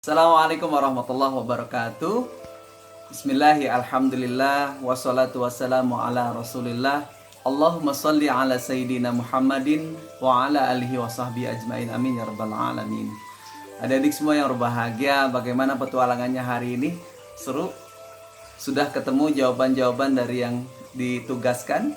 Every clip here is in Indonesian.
Assalamualaikum warahmatullahi wabarakatuh. Bismillahi alhamdulillah wassalatu wassalamu ala rasulillah. Allahumma salli ala sayyidina Muhammadin wa ala alihi wa sahbihi ajmain, amin ya rabbal alamin. Adik-adik semua yang berbahagia, bagaimana petualangannya hari ini? Seru? Sudah ketemu jawaban-jawaban dari yang ditugaskan?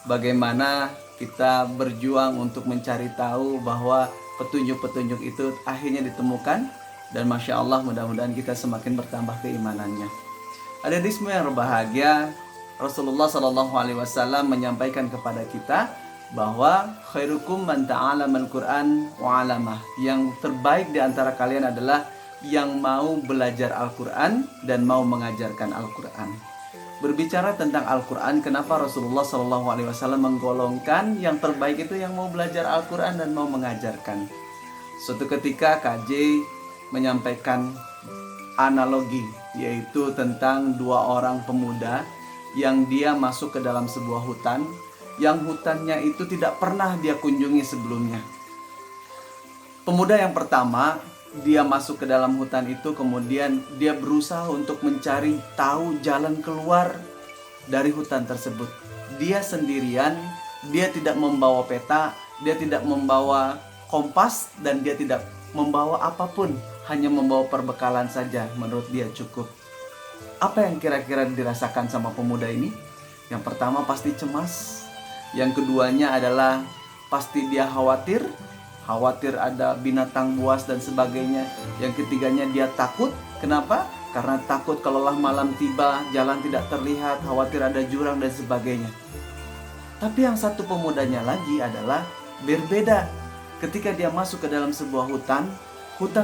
Bagaimana kita berjuang untuk mencari tahu bahwa petunjuk-petunjuk itu akhirnya ditemukan? Dan Masya Allah, mudah-mudahan kita semakin bertambah keimanannya. Adik-adik semua yang berbahagia, Rasulullah SAW menyampaikan kepada kita bahwa khairukum man ta'alamal Qur'an wa 'alamah. Yang terbaik di antara kalian adalah yang mau belajar Al-Quran dan mau mengajarkan Al-Quran. Berbicara tentang Al-Quran, kenapa Rasulullah SAW menggolongkan yang terbaik itu yang mau belajar Al-Quran dan mau mengajarkan? Suatu ketika KJ menyampaikan analogi, yaitu tentang dua orang pemuda yang dia masuk ke dalam sebuah hutan, yang hutannya itu tidak pernah dia kunjungi sebelumnya. Pemuda yang pertama, dia masuk ke dalam hutan itu, kemudian dia berusaha untuk mencari tahu jalan keluar dari hutan tersebut. Dia sendirian, dia tidak membawa peta, dia tidak membawa kompas, dan dia tidak membawa apapun, hanya membawa perbekalan saja. Menurut dia cukup. Apa yang kira-kira dirasakan sama pemuda ini? Yang pertama pasti cemas. Yang keduanya adalah pasti dia khawatir ada binatang buas dan sebagainya. Yang ketiganya dia takut. Kenapa? Karena takut kalau malam tiba, jalan tidak terlihat, khawatir ada jurang dan sebagainya. Tapi yang satu pemudanya lagi adalah berbeda. Ketika dia masuk ke dalam sebuah hutan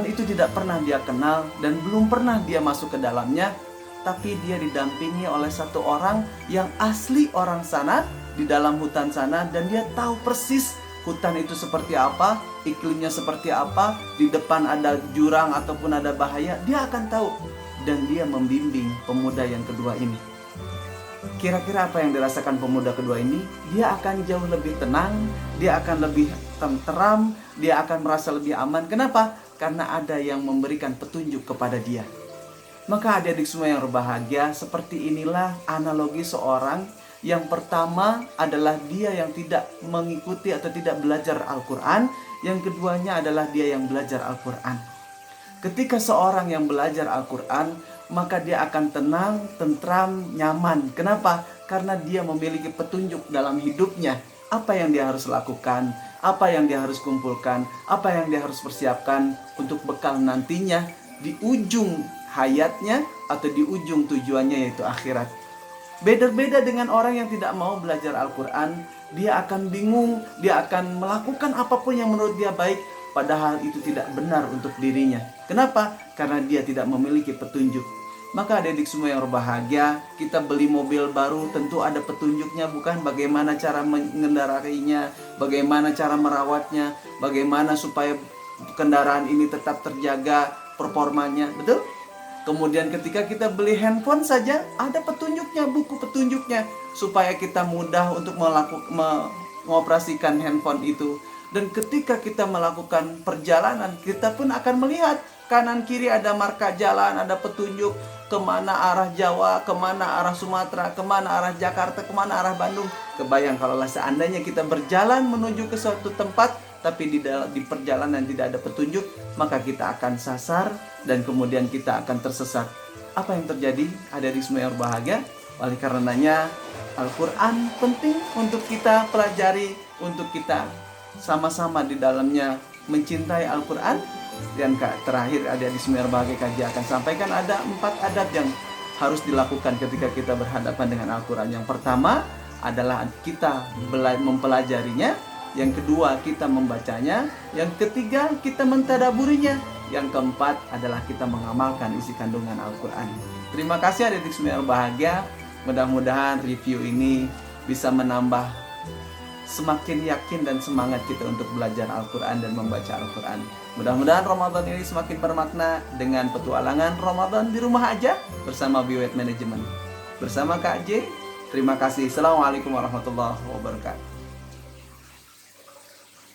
itu tidak pernah dia kenal dan belum pernah dia masuk ke dalamnya, tapi dia didampingi oleh satu orang yang asli orang sana, di dalam hutan sana, dan dia tahu persis hutan itu seperti apa, iklimnya seperti apa, di depan ada jurang ataupun ada bahaya, dia akan tahu. Dan dia membimbing pemuda yang kedua ini. Kira-kira apa yang dirasakan pemuda kedua ini? Dia akan jauh lebih tenang, dia akan lebih tenteram, dia akan merasa lebih aman. Kenapa? Karena ada yang memberikan petunjuk kepada dia. Maka adik-adik semua yang berbahagia, seperti inilah analogi seorang yang pertama adalah dia yang tidak mengikuti atau tidak belajar Al-Quran. Yang keduanya adalah dia yang belajar Al-Quran. Ketika seorang yang belajar Al-Quran, maka dia akan tenang, tentram, nyaman. Kenapa? Karena dia memiliki petunjuk dalam hidupnya. Apa yang dia harus lakukan, apa yang dia harus kumpulkan, apa yang dia harus persiapkan untuk bekal nantinya di ujung hayatnya atau di ujung tujuannya, yaitu akhirat. Beda-beda dengan orang yang tidak mau belajar Al-Quran. Dia akan bingung, dia akan melakukan apapun yang menurut dia baik, padahal itu tidak benar untuk dirinya. Kenapa? Karena dia tidak memiliki petunjuk. Maka adik-adik semua yang berbahagia, kita beli mobil baru tentu ada petunjuknya, bukan? Bagaimana cara mengendarainya, bagaimana cara merawatnya, bagaimana supaya kendaraan ini tetap terjaga performanya, betul? Kemudian ketika kita beli handphone saja, ada petunjuknya, buku petunjuknya, supaya kita mudah untuk mengoperasikan handphone itu. Dan ketika kita melakukan perjalanan, kita pun akan melihat kanan kiri ada marka jalan, ada petunjuk kemana arah Jawa, kemana arah Sumatera, kemana arah Jakarta, kemana arah Bandung. Kebayang kalau seandainya kita berjalan menuju ke suatu tempat, tapi di perjalanan tidak ada petunjuk, maka kita akan sasar dan kemudian kita akan tersesat. Apa yang terjadi? Adik-adik semua yang berbahagia. Oleh karenanya Al-Quran penting untuk kita pelajari, untuk kita sama-sama di dalamnya mencintai Al-Quran. Dan terakhir, adik-adik semua yang berbahagia, kaji akan sampaikan ada 4 adab yang harus dilakukan ketika kita berhadapan dengan Al-Quran. Yang pertama adalah kita mempelajarinya. Yang kedua, kita membacanya. Yang ketiga, kita mentadaburinya. Yang keempat adalah kita mengamalkan isi kandungan Al-Quran. Terima kasih adik-adik semua yang berbahagia. Mudah-mudahan review ini bisa menambah semakin yakin dan semangat kita untuk belajar Al-Quran dan membaca Al-Quran. Mudah-mudahan Ramadan ini semakin bermakna dengan petualangan Ramadan di rumah aja bersama Biwet Management. Bersama Kak J. Terima kasih. Assalamualaikum warahmatullahi wabarakatuh.